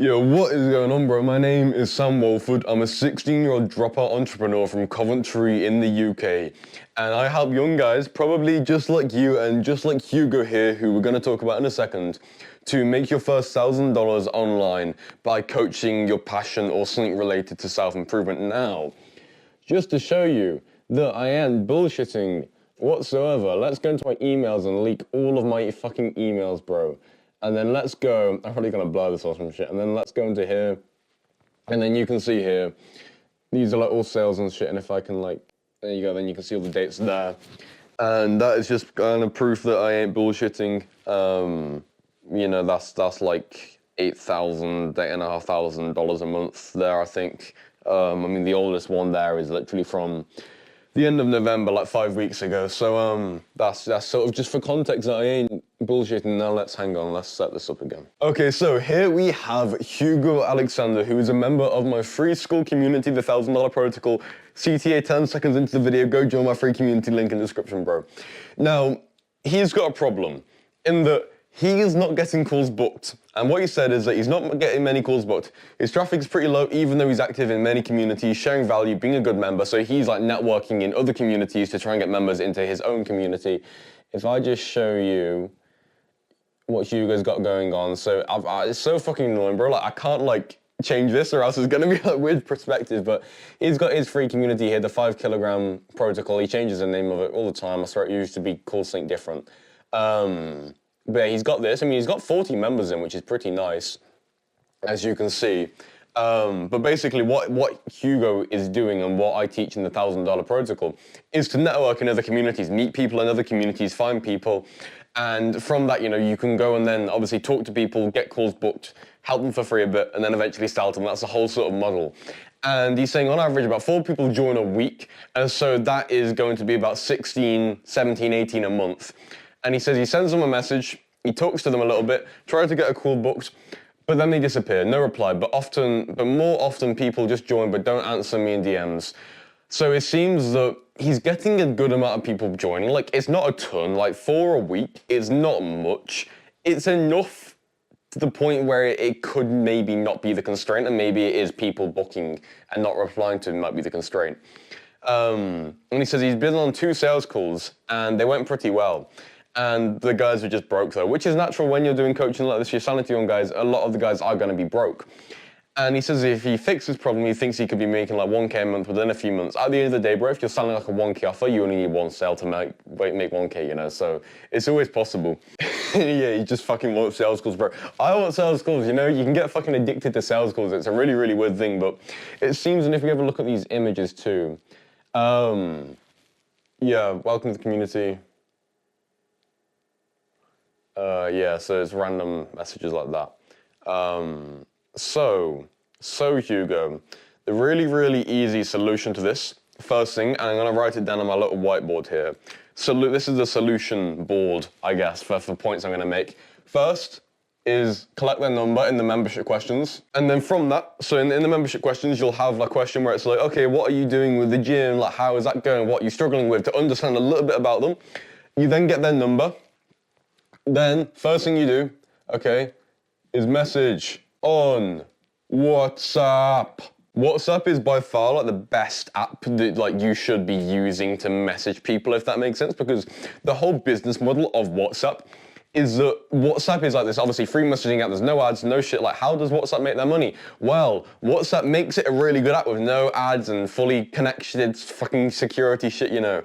Yo, what is going on, bro? My name is Sam Walford. I'm a 16-year-old dropout entrepreneur from Coventry in the UK. And I help young guys, probably just like you and just like Hugo here, who we're going to talk about in a second, to make your first $1,000 online by coaching your passion or something related to self-improvement. Now, just to show you that I am bullshitting whatsoever, let's go into my emails and leak all of my fucking emails, bro. And then let's go, I'm probably gonna blur this or some shit, and then let's go into here, and then you can see here, these are like all sales and shit, and if I can like, there you go, then you can see all the dates there. And that is just kind of proof that I ain't bullshitting. You know, that's like $8,500 a month there, I think. I mean, the oldest one there is literally from the end of November, like 5 weeks ago. So that's sort of just for context that I ain't bullshitting. Now let's set this up again. Okay, so here we have Hugo Alexander, who is a member of my free Skool community, the $1,000 protocol. CTA 10 seconds into the video, go join my free community, link in the description, bro. Now, he's got a problem in that he is not getting calls booked. And what he said is that he's not getting many calls booked. His traffic is pretty low, even though he's active in many communities, sharing value, being a good member. So he's like networking in other communities to try and get members into his own community. If I just show you what Hugo's got going on. So it's so fucking annoying, bro. Like, I can't like change this or else it's gonna be like weird perspective, but he's got his free community here, the 5 kilogram protocol. He changes the name of it all the time. I swear it used to be called something different. But yeah, he's got this. I mean, he's got 40 members in, which is pretty nice, as you can see. But basically what Hugo is doing and what I teach in the $1,000 protocol is to network in other communities, meet people in other communities, find people. And from that, you know, you can go and then obviously talk to people, get calls booked, help them for free a bit, and then eventually sell to them. That's the whole sort of model. And he's saying on average about 4 people join a week. And so that is going to be about 16, 17, 18 a month. And he says he sends them a message, he talks to them a little bit, tries to get a call booked, but then they disappear, no reply. But more often people just join but don't answer me in DMs. So it seems that he's getting a good amount of people joining. Like, it's not a ton, like 4 a week, it's not much. It's enough to the point where it could maybe not be the constraint, and maybe it is people booking and not replying to him might be the constraint. And he says he's been on 2 sales calls and they went pretty well. And the guys are just broke though, which is natural when you're doing coaching like this. You're selling to young guys, a lot of the guys are going to be broke. And he says if he fixes his problem, he thinks he could be making like 1K a month within a few months. At the end of the day, bro, if you're selling like a 1K offer, you only need 1 sale to make 1K, you know, so it's always possible. Yeah, you just fucking want sales calls, bro. I want sales calls, you know, you can get fucking addicted to sales calls. It's a really, really weird thing, but it seems, and if you ever look at these images too, yeah, welcome to the community. Yeah, so it's random messages like that. So Hugo, the really, really easy solution to this, first thing, and I'm gonna write it down on my little whiteboard here. So this is the solution board, I guess, for points I'm gonna make. First is collect their number in the membership questions. And then from that, so in the membership questions, you'll have a question where it's like, okay, what are you doing with the gym? Like, how is that going? What are you struggling with? To understand a little bit about them. You then get their number. Then, first thing you do, okay, is message on WhatsApp. WhatsApp is by far like the best app that like you should be using to message people, if that makes sense, because the whole business model of WhatsApp is that WhatsApp is like this obviously free messaging app, there's no ads, no shit. Like, how does WhatsApp make their money? Well, WhatsApp makes it a really good app with no ads and fully connected fucking security shit, you know.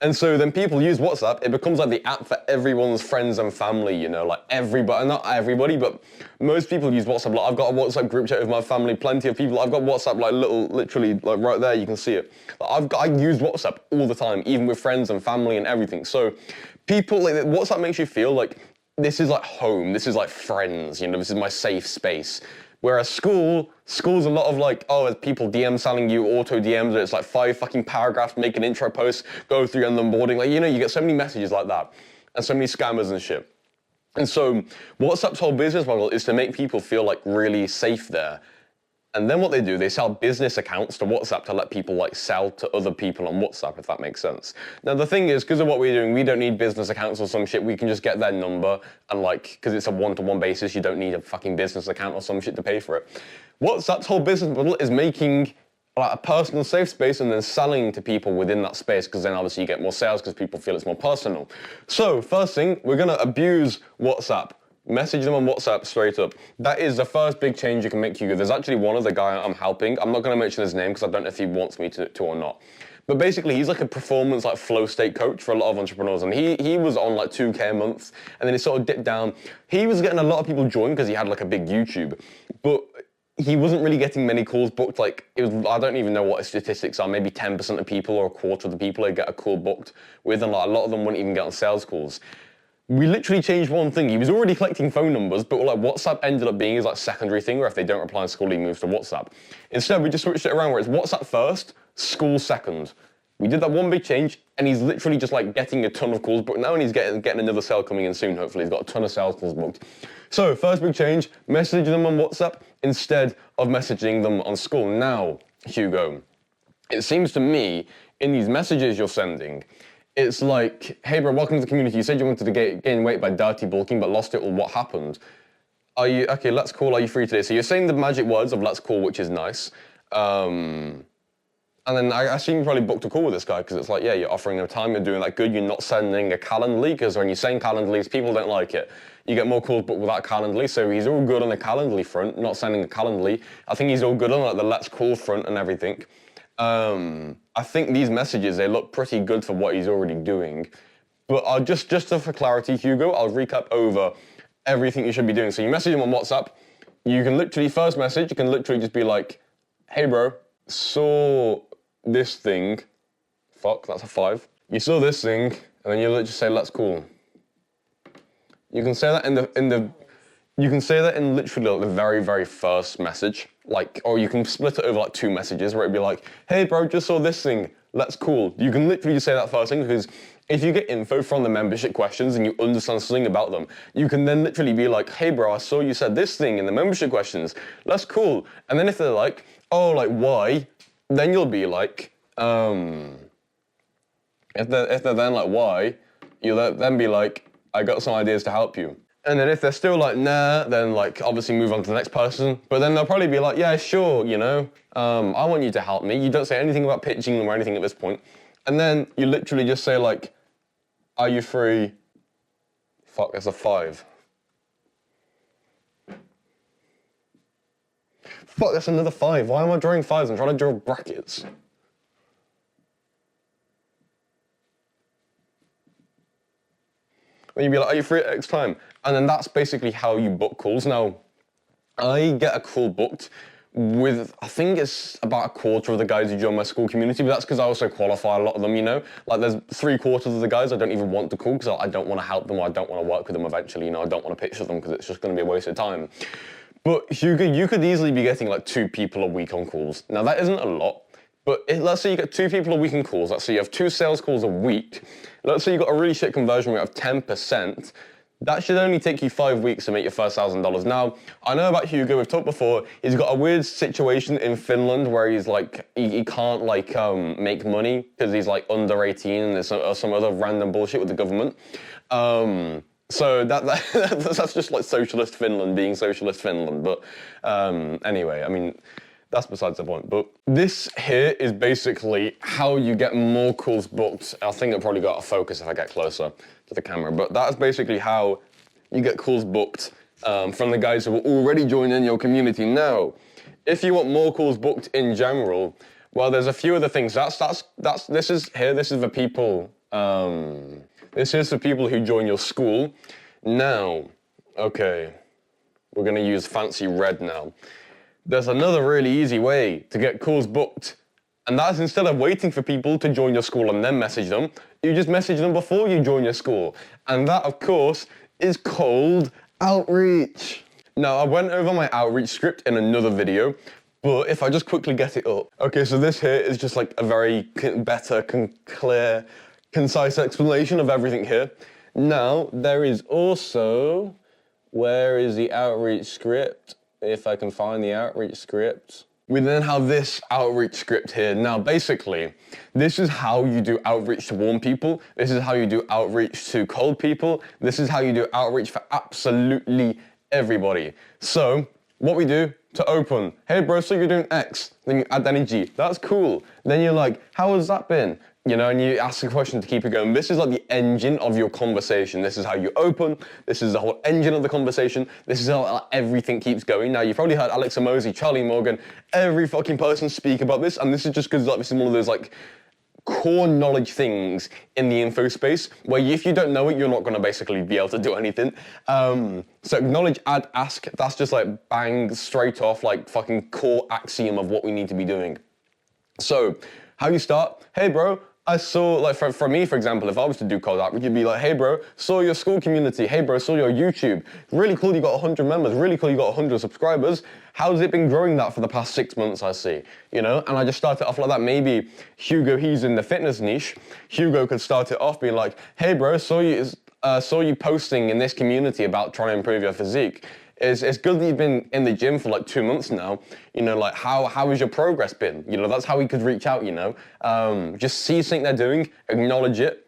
And so then people use WhatsApp, it becomes like the app for everyone's friends and family, you know, like everybody, not everybody, but most people use WhatsApp. Like, I've got a WhatsApp group chat with my family, plenty of people. I've got WhatsApp like literally like right there, you can see it. Like, I use WhatsApp all the time, even with friends and family and everything. So people, like, WhatsApp makes you feel like this is like home, this is like friends, you know, this is my safe space. Whereas Skool's a lot of like, oh, it's people DM selling you auto DMs, it's like 5 fucking paragraphs, make an intro post, go through and onboarding. Like, you know, you get so many messages like that and so many scammers and shit. And so WhatsApp's whole business model is to make people feel like really safe there. And then what they do, they sell business accounts to WhatsApp to let people like sell to other people on WhatsApp, if that makes sense. Now the thing is, because of what we're doing, we don't need business accounts or some shit. We can just get their number and like, because it's a one-to-one basis, you don't need a fucking business account or some shit to pay for it. WhatsApp's whole business model is making like a personal safe space and then selling to people within that space, because then obviously you get more sales because people feel it's more personal. So first thing, we're gonna abuse WhatsApp. Message them on WhatsApp straight up. That is the first big change you can make, Hugo. There's actually one other guy I'm helping. I'm not going to mention his name because I don't know if he wants me to or not. But basically, he's like a performance, like flow state coach for a lot of entrepreneurs. And he was on like 2K a month, and then he sort of dipped down. He was getting a lot of people join because he had like a big YouTube. But he wasn't really getting many calls booked. Like, it was, I don't even know what his statistics are. Maybe 10% of people or a quarter of the people he'd get a call booked with. And like, a lot of them wouldn't even get on sales calls. We literally changed one thing. He was already collecting phone numbers, but like WhatsApp ended up being his like secondary thing, where if they don't reply in Skool, he moves to WhatsApp. Instead, we just switched it around where it's WhatsApp first, Skool second. We did that one big change, and he's literally just like getting a ton of calls booked now, and he's getting another sale coming in soon, hopefully. He's got a ton of sales calls booked. So, first big change, message them on WhatsApp instead of messaging them on Skool. Now, Hugo, it seems to me, in these messages you're sending, it's like, hey bro, welcome to the community. You said you wanted to gain weight by dirty bulking, but lost it. Well, what happened? Are you, okay, let's call, are you free today? So you're saying the magic words of let's call, which is nice. And then I assume you probably booked a call with this guy, because it's like, yeah, you're offering him time, you're doing that good, you're not sending a Calendly, because when you're saying Calendly, people don't like it. You get more calls booked without Calendly, so he's all good on the Calendly front, not sending a Calendly. I think he's all good on like the let's call front and everything. I think these messages, they look pretty good for what he's already doing. But I'll just for clarity, Hugo, I'll recap over everything you should be doing. So you message him on WhatsApp. You can literally, first message, you can literally just be like, hey bro, saw this thing. Fuck, that's a 5. You saw this thing, and then you literally say, let's call. You can say that you can say that in literally like the very, very first message. Like, or you can split it over like 2 messages where it'd be like, hey bro, just saw this thing, let's call. You can literally just say that first thing, because if you get info from the membership questions and you understand something about them, you can then literally be like, hey bro, I saw you said this thing in the membership questions, let's call. And then if they're like, oh, like why? Then you'll be like, if they're then like, why? You'll then be like, I got some ideas to help you. And then if they're still like, nah, then like obviously move on to the next person. But then they'll probably be like, yeah, sure, you know, I want you to help me. You don't say anything about pitching them or anything at this point. And then you literally just say like, are you free? Fuck, that's a 5. Fuck, that's another 5. Why am I drawing 5s? I'm trying to draw brackets. When you'd be like, are you free at X time? And then that's basically how you book calls. Now, I get a call booked with, I think it's about a quarter of the guys who join my Skool community, but that's because I also qualify a lot of them, you know? Like there's 3/4 of the guys I don't even want to call because I don't want to help them or I don't want to work with them eventually, you know? I don't want to pitch to them because it's just going to be a waste of time. But Hugo, you could easily be getting like 2 people a week on calls. Now that isn't a lot, but let's say you get 2 people a week on calls. Let's say you have 2 sales calls a week. Let's say you got a really shit conversion rate of 10%. That should only take you 5 weeks to make your first $1,000. Now, I know about Hugo, we've talked before, he's got a weird situation in Finland where he's like, he can't like make money because he's like under 18 and there's some other random bullshit with the government. So that's just like socialist Finland being socialist Finland. But anyway, I mean, that's besides the point. But this here is basically how you get more calls booked. I think I'll probably got to focus if I get closer to the camera. But that's basically how you get calls booked from the guys who are already joining your community. Now, if you want more calls booked in general, well, there's a few other things. This is for people. This is for people who join your Skool. Now, okay, we're gonna use fancy red now. There's another really easy way to get calls booked, and that's instead of waiting for people to join your Skool and then message them, you just message them before you join your Skool. And that, of course, is called outreach. Now, I went over my outreach script in another video, but if I just quickly get it up. Okay, so this here is just like a very better, clear, concise explanation of everything here. Now, there is also, where is the outreach script? if I can find the outreach script. We then have this outreach script here. Now, basically, this is how you do outreach to warm people. This is how you do outreach to cold people. This is how you do outreach for absolutely everybody. So, what we do to open, hey bro, so you're doing X, then you add energy. That's cool. Then you're like, how has that been? You know, and you ask a question to keep it going. This is like the engine of your conversation. This is how you open. This is the whole engine of the conversation. This is how everything keeps going. Now, you've probably heard Alex Hormozi, Charlie Morgan, every fucking person speak about this, and this is just because like, this is one of those like core knowledge things in the info space where if you don't know it, you're not going to basically be able to do anything. So acknowledge, add, ask, that's just like bang, straight off, like fucking core axiom of what we need to be doing. So how you start, hey bro, I saw, like for me, for example, if I was to do cold outreach, you'd be like, hey bro, saw your Skool community. Hey bro, saw your YouTube. Really cool you got 100 members. Really cool you got 100 subscribers. How's it been growing that for the past 6 months, I see? You know, and I just started off like that. Maybe Hugo, he's in the fitness niche. Hugo could start it off being like, hey bro, saw you posting in this community about trying to improve your physique. It's good that you've been in the gym for like 2 months now. You know, like how has your progress been? You know, that's how we could reach out, you know. Just see something they're doing, acknowledge it,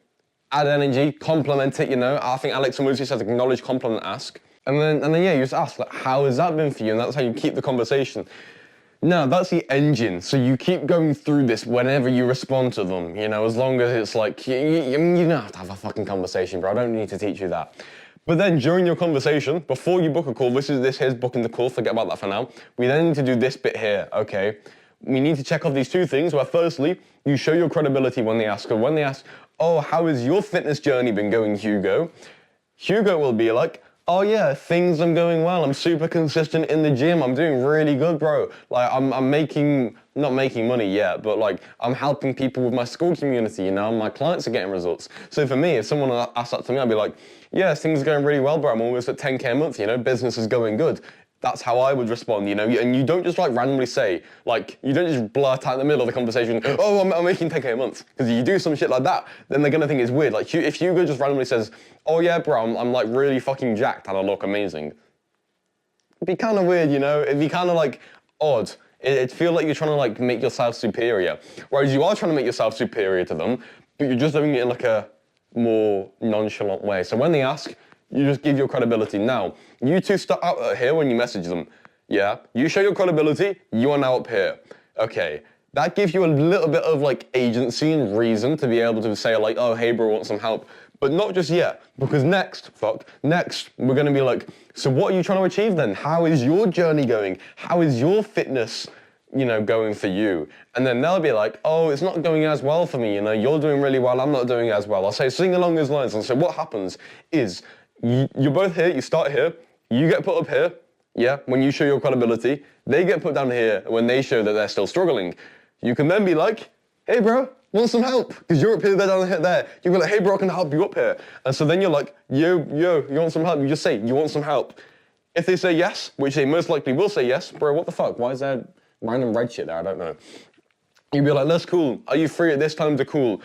add energy, compliment it, you know. I think Alex Hormozi says acknowledge, compliment, ask. And then yeah, you just ask, like, how has that been for you? And that's how you keep the conversation. Now, that's the engine. So you keep going through this whenever you respond to them, you know, as long as it's like, you don't have to have a fucking conversation, bro. I don't need to teach you that. But then during your conversation, before you book a call, this here's booking the call, forget about that for now. We then need to do this bit here, okay? We need to check off these two things where firstly, you show your credibility when they ask, or when they ask, oh, how has your fitness journey been going, Hugo? Hugo will be like, oh yeah, things are going well. I'm super consistent in the gym. I'm doing really good, bro. Like I'm not making money yet, but like I'm helping people with my Skool community, you know, my clients are getting results. So for me, if someone asked that to me, I'd be like, yeah, things are going really well, bro. I'm almost at 10K a month, you know, business is going good. That's how I would respond, you know, and you don't just like randomly say, like, you don't just blurt out in the middle of the conversation, oh, I'm making 10K a month. Because you do some shit like that, then they're gonna think it's weird. Like, if Hugo just randomly says, oh yeah, bro, I'm like really fucking jacked and I look amazing. It'd be kind of weird, you know? It'd be kind of like odd. It'd feel like you're trying to like make yourself superior. Whereas you are trying to make yourself superior to them, but you're just doing it in like a more nonchalant way. So when they ask, you just give your credibility. Now, you two start out here when you message them. Yeah, you show your credibility, you are now up here. Okay, that gives you a little bit of like agency and reason to be able to say like, oh, hey bro, want some help? But not just yet, because next, we're gonna be like, so what are you trying to achieve then? How is your journey going? How is your fitness, you know, going for you? And then they'll be like, oh, it's not going as well for me, you know, you're doing really well, I'm not doing as well. I'll say something along those lines. And so what happens is, you're both here, you start here, you get put up here, yeah, when you show your credibility, they get put down here when they show that they're still struggling. You can then be like, hey bro, want some help? Because you're up here, they're down here, there. You go like, hey bro, I can help you up here. And so then you're like, yo, you want some help? You just say, you want some help? If they say yes, which they most likely will say yes, bro, what the fuck? Why is there random red shit there? I don't know. You'd be like, that's cool. Are you free at this time to call?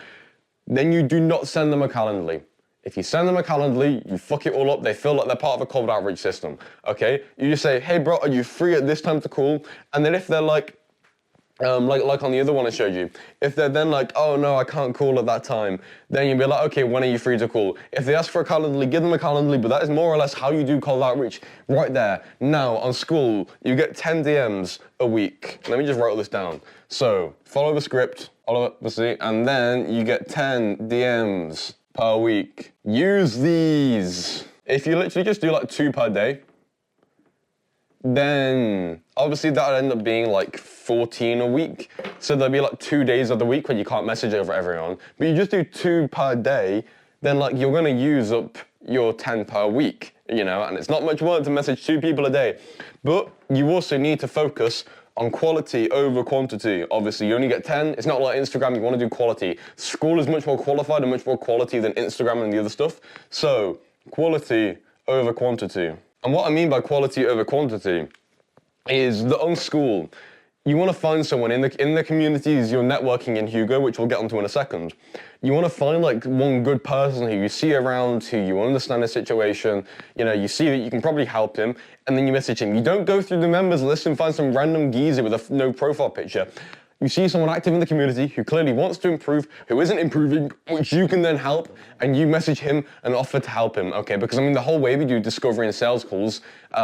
Then you do not send them a Calendly. If you send them a Calendly, you fuck it all up, they feel like they're part of a cold outreach system, okay? You just say, hey bro, are you free at this time to call? And then if they're like on the other one I showed you, if they're then like, oh no, I can't call at that time, then you'll be like, okay, when are you free to call? If they ask for a Calendly, give them a Calendly, but that is more or less how you do cold outreach right there. Now, on Skool, you get 10 DMs a week. Let me just write all this down. So, follow the script, and then you get 10 DMs per week. Use these. If you literally just do like 2 per day, then obviously that'll end up being like 14 a week. So there'll be like 2 days of the week when you can't message over everyone. But you just do 2 per day, then like you're gonna use up your 10 per week, you know, and it's not much work to message 2 people a day. But you also need to focus on quality over quantity. Obviously, you only get 10. It's not like Instagram, you want to do quality. Skool is much more qualified and much more quality than Instagram and the other stuff. So, quality over quantity. And what I mean by quality over quantity is that on Skool, you want to find someone in the communities you're networking in, Hugo, which we'll get onto in a second. You want to find like one good person who you see around, who you understand the situation, you know, you see that you can probably help him, and then you message him. You don't go through the members list and find some random geezer with no profile picture. You see someone active in the community who clearly wants to improve, who isn't improving, which you can then help, and you message him and offer to help him, okay? Because I mean, the whole way we do discovery and sales calls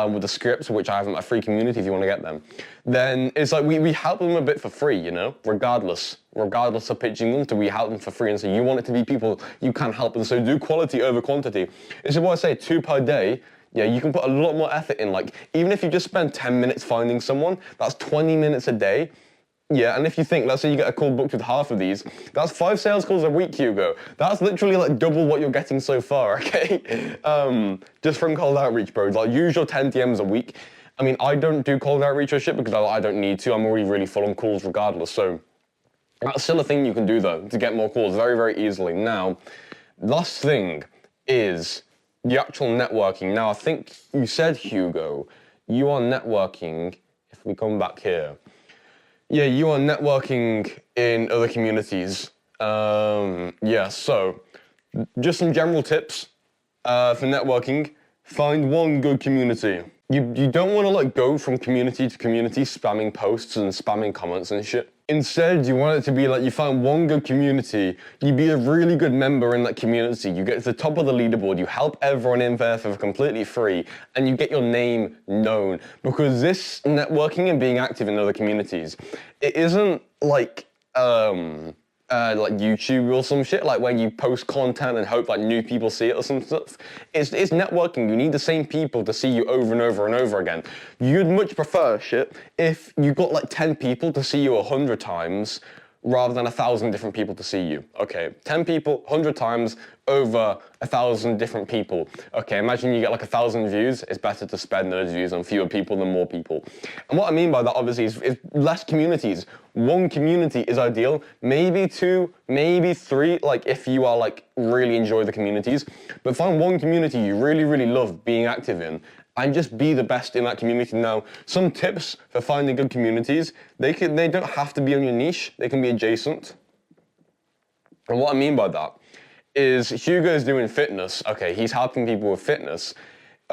with the scripts, which I have in my free community if you want to get them, then it's like we help them a bit for free, you know, regardless of pitching them, we help them for free. And so you want it to be people you can help, and so do quality over quantity. This is what I say, 2 per day. Yeah, you can put a lot more effort in. Like, even if you just spend 10 minutes finding someone, that's 20 minutes a day. Yeah, and if you think, let's say you get a call booked with half of these, that's 5 sales calls a week, Hugo. That's literally like double what you're getting so far, okay? Just from cold outreach, bro. Like, use your 10 DMs a week. I mean, I don't do cold outreach or shit because I don't need to. I'm already really full on calls regardless. So that's still a thing you can do, though, to get more calls very, very easily. Now, last thing is the actual networking. Now, I think you said, Hugo, you are networking, if we come back here, yeah, you are networking in other communities. Yeah, so just some general tips for networking. Find one good community. You don't want to like go from community to community spamming posts and spamming comments and shit. Instead, you want it to be like you find one good community, you be a really good member in that community, you get to the top of the leaderboard, you help everyone in there for completely free, and you get your name known. Because this networking and being active in other communities, it isn't like YouTube or some shit, like when you post content and hope like new people see it or some stuff. It's networking. You need the same people to see you over and over and over again. You'd much prefer shit if you got like 10 people to see you 100 times rather than 1,000 different people to see you. Okay, 10 people, 100 times over 1,000 different people. Okay, imagine you get like 1,000 views. It's better to spend those views on fewer people than more people. And what I mean by that, obviously, is less communities. One community is ideal, maybe 2, maybe 3, like if you are like really enjoy the communities. But find one community you really, really love being active in, and just be the best in that community. Now, some tips for finding good communities, they don't have to be on your niche, they can be adjacent. And what I mean by that is Hugo's doing fitness, okay, he's helping people with fitness,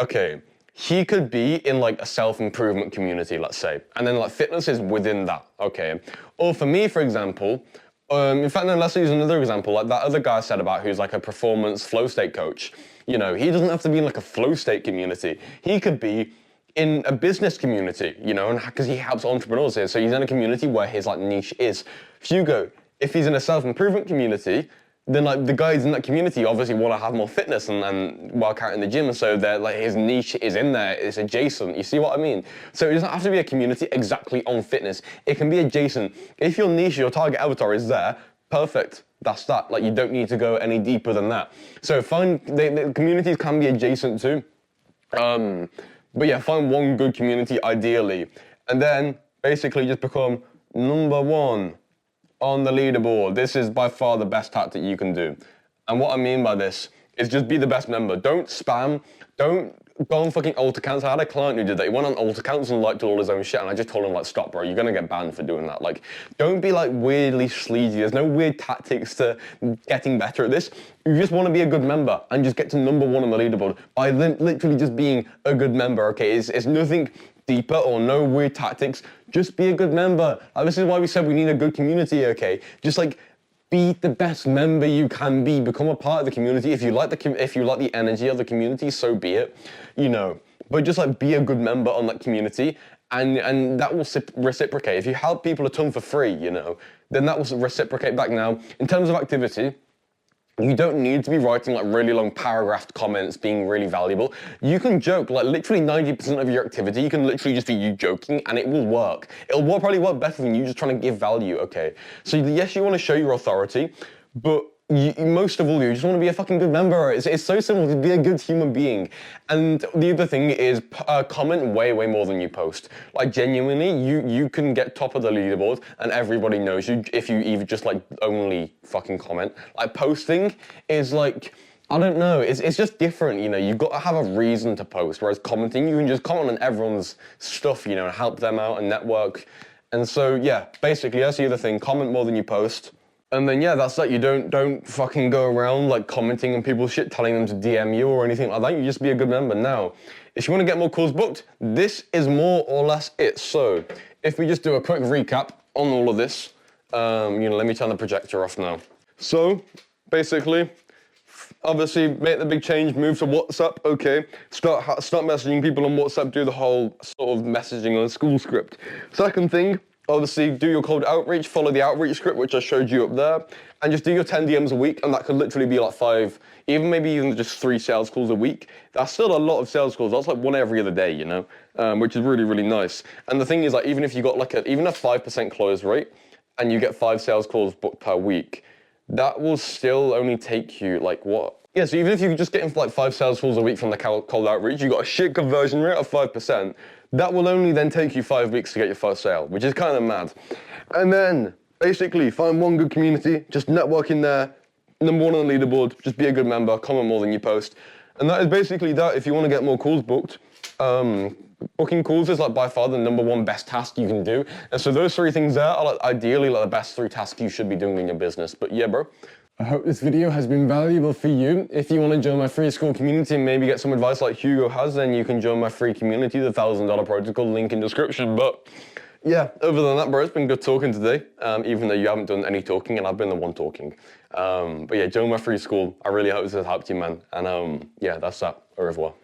okay, he could be in like a self-improvement community, let's say, and then like fitness is within that, okay? Or for me, for example, in fact, then let's use another example, like that other guy said about who's like a performance flow state coach. You know, he doesn't have to be in like a flow state community. He could be in a business community, you know, because he helps entrepreneurs here. So he's in a community where his like niche is. Hugo, if he's in a self-improvement community, then like the guys in that community obviously want to have more fitness and work out in the gym, so they're like his niche is in there, it's adjacent. You see what I mean? So it doesn't have to be a community exactly on fitness. It can be adjacent. If your niche, your target avatar is there, perfect. That's that. Like you don't need to go any deeper than that. So find the communities can be adjacent too. But yeah, find one good community ideally, and then basically just become number 1 on the leaderboard. This is by far the best tactic you can do. And what I mean by this is just be the best member. Don't spam. Don't go on fucking alt accounts. I had a client who did that. He went on alt accounts and liked all his own shit, and I just told him like, stop, bro. You're gonna get banned for doing that. Like, don't be like weirdly sleazy. There's no weird tactics to getting better at this. You just want to be a good member and just get to number 1 on the leaderboard by literally just being a good member. Okay, it's nothing deeper or no weird tactics. Just be a good member. This is why we said we need a good community. Okay, just like be the best member you can be. Become a part of the community. If you like the energy of the community, so be it. You know, but just like be a good member on that community, and that will reciprocate. If you help people a ton for free, you know, then that will reciprocate back. Now, in terms of activity, you don't need to be writing like really long paragraphed comments being really valuable. You can joke, like literally 90% of your activity, you can literally just be you joking and it will work. It'll probably work better than you just trying to give value, okay? So yes, you want to show your authority, but most of all, you just want to be a fucking good member. It's so simple to be a good human being. And the other thing is comment way more than you post. Like genuinely, you can get top of the leaderboard and everybody knows you if you even just like only fucking comment. Like posting is like, I don't know, it's just different, you know, you've got to have a reason to post, whereas commenting, you can just comment on everyone's stuff, you know, and help them out and network And so, yeah, basically, that's the other thing. Comment more than you post. And then, yeah, that's that. You don't fucking go around, like, commenting on people's shit, telling them to DM you or anything like that. You just be a good member. Now, if you want to get more calls booked, this is more or less it. So, if we just do a quick recap on all of this, let me turn the projector off now. So, basically, obviously, make the big change, move to WhatsApp, okay. Start messaging people on WhatsApp, do the whole sort of messaging on Skool script. Second thing, obviously, do your cold outreach, follow the outreach script, which I showed you up there, and just do your 10 DMs a week, and that could literally be like 5, maybe even just 3 sales calls a week. That's still a lot of sales calls. That's like 1 every other day, you know, which is really, really nice. And the thing is, like, even if you got like even a 5% close rate, and you get 5 sales calls booked per week, that will still only take you like what? Yeah, so even if you just get in like 5 sales calls a week from the cold outreach, you got a shit conversion rate of 5%, that will only then take you 5 weeks to get your first sale, which is kind of mad. And then basically find one good community, just network in there, number 1 on the leaderboard, just be a good member, comment more than you post. And that is basically that. If you want to get more calls booked, booking calls is like by far the number 1 best task you can do. And so those 3 things there are like ideally like the best 3 tasks you should be doing in your business. But yeah, bro. I hope this video has been valuable for you. If you want to join my free Skool community and maybe get some advice like Hugo has, then you can join my free community, the $1,000 protocol, link in description. But yeah, other than that, bro, it's been good talking today, even though you haven't done any talking and I've been the one talking. But yeah, join my free Skool. I really hope this has helped you, man. And yeah, that's that. Au revoir.